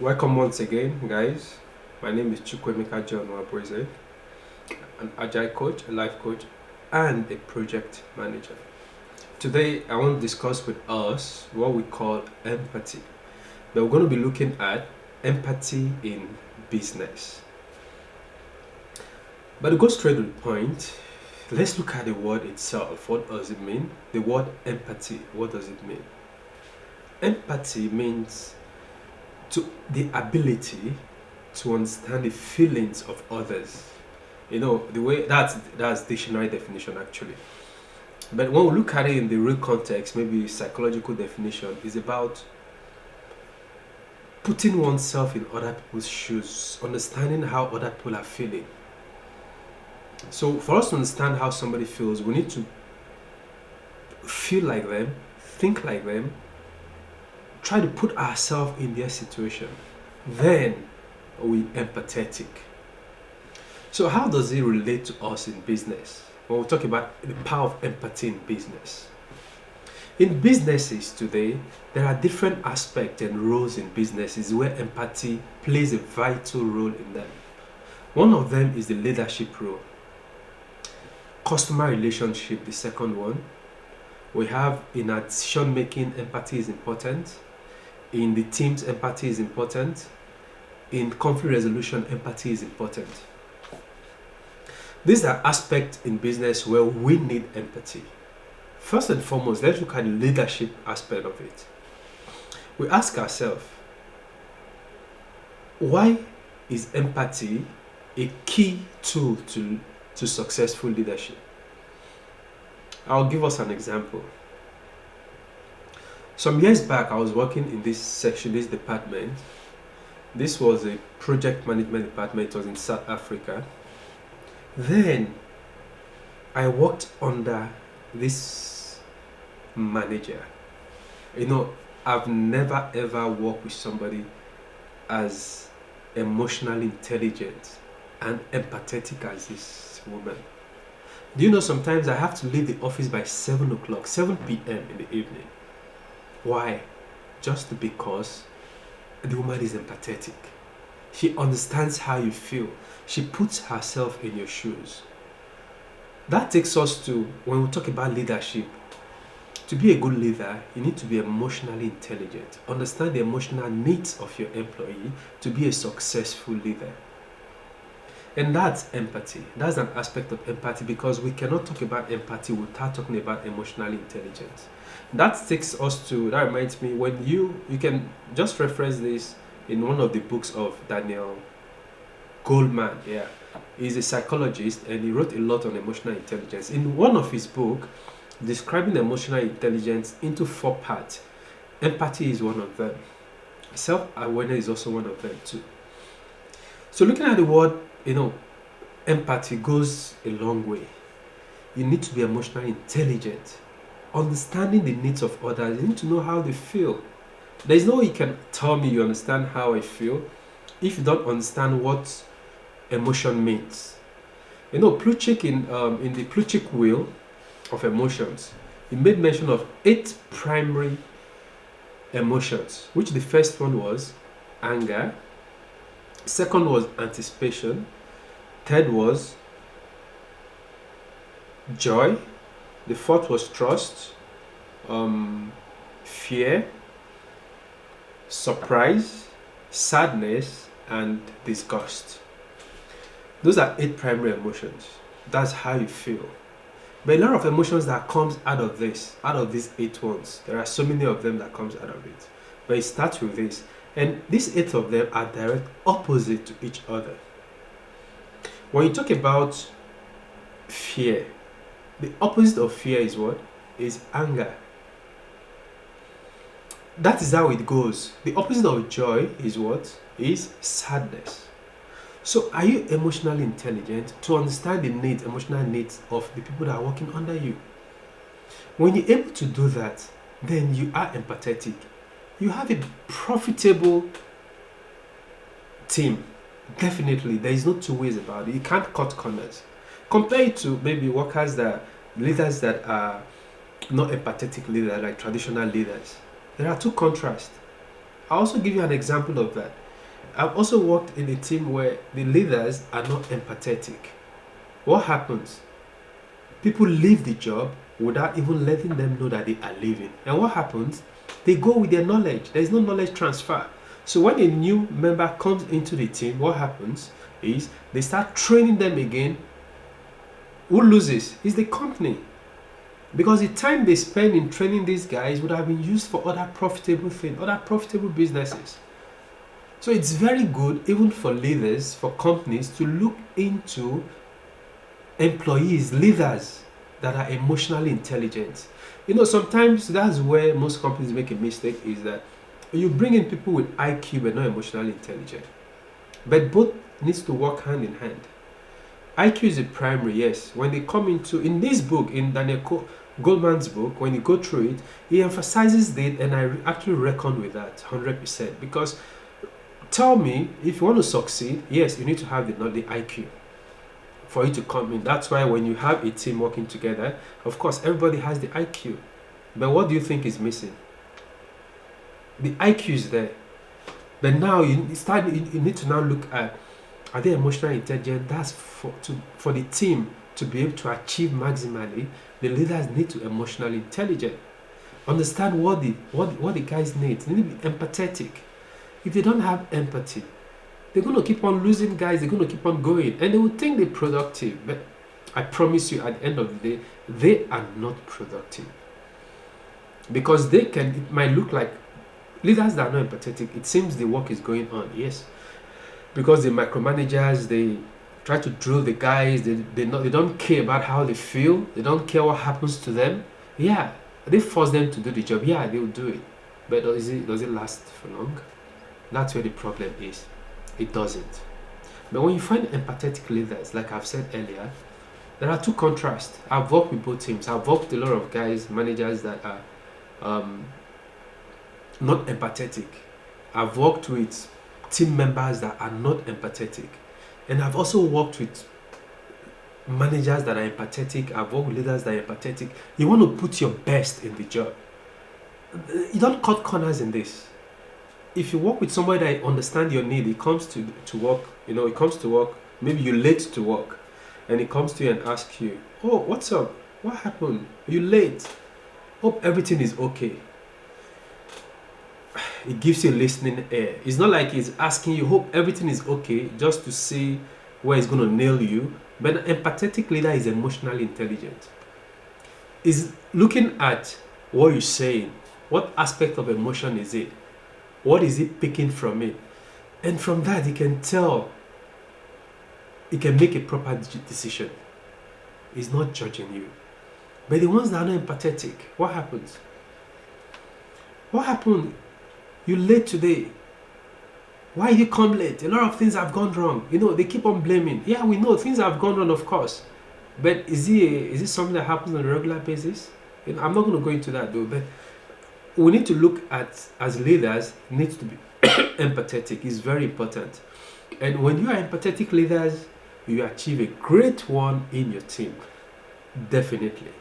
Welcome once again, guys. My name is Chukwemeka John Wabreze, an agile coach, a life coach, and a project manager. Today, I want to discuss with us what we call empathy. But we're going to be looking at empathy in business. But to go straight to the point, let's look at the word itself. What does it mean? The word empathy, what does it mean? Empathy means the ability to understand the feelings of others. The way that's dictionary definition actually. But when we look at it in the real context, maybe psychological definition is about putting oneself in other people's shoes, understanding how other people are feeling. So for us to understand how somebody feels, we need to feel like them, think like them, try to put ourselves in their situation. Then we empathetic. So how does it relate to us in business? When we talk about the power of empathy in business. In businesses today, there are different aspects and roles in businesses where empathy plays a vital role in them. One of them is the leadership role. Customer relationship, the second one. We have in our decision making, empathy is important. In the teams, empathy is important. In conflict resolution, empathy is important. These are aspects in business where we need empathy. First and foremost, let's look at the leadership aspect of it. We ask ourselves, why is empathy a key tool to successful leadership? I'll give us an example. Some years back, I was working in this section, this department. This was a project management department. It was in South Africa. Then I worked under this manager. I've never ever worked with somebody as emotionally intelligent and empathetic as this woman. Do you know sometimes I have to leave the office by 7 o'clock, 7 p.m. in the evening? Why? Just because the woman is empathetic. She understands how you feel. She puts herself in your shoes. That takes us to, when we talk about leadership, to be a good leader, you need to be emotionally intelligent. Understand the emotional needs of your employee to be a successful leader. And that's empathy. That's an aspect of empathy because we cannot talk about empathy without talking about emotional intelligence. That reminds me, when you can just reference this in one of the books of Daniel Goldman. Yeah, he's a psychologist and he wrote a lot on emotional intelligence. In one of his books, describing emotional intelligence into 4 parts, empathy is one of them. Self-awareness is also one of them too. So looking at the word, empathy goes a long way. You need to be emotionally intelligent. Understanding the needs of others, you need to know how they feel. There is no way you can tell me you understand how I feel if you don't understand what emotion means. Plutchik in the Plutchik wheel of emotions, he made mention of 8 primary emotions, which the first one was anger, second was anticipation, third was joy, the fourth was trust, fear, surprise, sadness, and disgust. Those are 8 primary emotions. That's how you feel. But a lot of emotions that comes out of these 8 ones, there are so many of them that comes out of it. But it starts with this. And these 8 of them are direct opposite to each other. When you talk about fear, the opposite of fear is what? Is anger. That is how it goes. The opposite of joy is what? Is sadness. So are you emotionally intelligent to understand the emotional needs of the people that are working under you? When you're able to do that, then you are empathetic. You have a profitable team. Definitely, there is no two ways about it. You can't cut corners. Compare it to maybe leaders that are not empathetic leaders, like traditional leaders. There are 2 contrasts. I'll also give you an example of that. I've also worked in a team where the leaders are not empathetic. What happens? People leave the job without even letting them know that they are leaving. And what happens? They go with their knowledge. There is no knowledge transfer. So when a new member comes into the team, what happens is they start training them again. Who loses? Is the company. Because the time they spend in training these guys would have been used for other profitable things, other profitable businesses. So it's very good, even for leaders, for companies, to look into employees, leaders that are emotionally intelligent. Sometimes that's where most companies make a mistake, is that you bring in people with IQ but not emotionally intelligent. But both needs to work hand in hand. IQ is a primary, yes. When they come in this book, in Daniel Goleman's book, when you go through it, he emphasizes that, and I actually reckon with that 100%. Because tell me, if you want to succeed, yes, you need to have the IQ for you to come in. That's why when you have a team working together, of course, everybody has the IQ. But what do you think is missing? The IQ is there. But now you need to now look at, are they emotionally intelligent? That's for the team to be able to achieve maximally. The leaders need to be emotionally intelligent. Understand what the guys need. They need to be empathetic. If they don't have empathy, they're going to keep on losing guys. They're going to keep on going, and they will think they're productive. But I promise you, at the end of the day, they are not productive. Because it might look like leaders that are not empathetic. It seems the work is going on, yes. Because the micromanagers, they try to drill the guys. They don't care about how they feel. They don't care what happens to them. Yeah, they force them to do the job. Yeah, they will do it. But does it last for long? That's where the problem is. It doesn't. But when you find empathetic leaders, like I've said earlier, there are two contrasts. I've worked with both teams. I've worked with a lot of guys, managers that are not empathetic. I've worked with team members that are not empathetic. And I've also worked with managers that are empathetic. I've worked with leaders that are empathetic. You want to put your best in the job. You don't cut corners in this. If you work with somebody that understands your need, it comes to work, it comes to work, maybe you're late to work, and it comes to you and asks you, oh, what's up? What happened? You're late. Hope everything is okay. It gives you a listening ear. It's not like it's asking you, hope everything is okay, just to see where it's going to nail you. But an empathetic leader is emotionally intelligent. Is looking at what you're saying. What aspect of emotion is it? What is it picking from it? And from that, he can tell. He can make a proper decision. He's not judging you. But the ones that are not empathetic, what happens? What happened? You're late today. Why you come late? A lot of things have gone wrong. They keep on blaming. Yeah, we know things have gone wrong, of course. But is it something that happens on a regular basis? I'm not going to go into that though, but we need to look at, as leaders, needs to be empathetic. It's very important. And when you are empathetic leaders, you achieve a great one in your team. Definitely.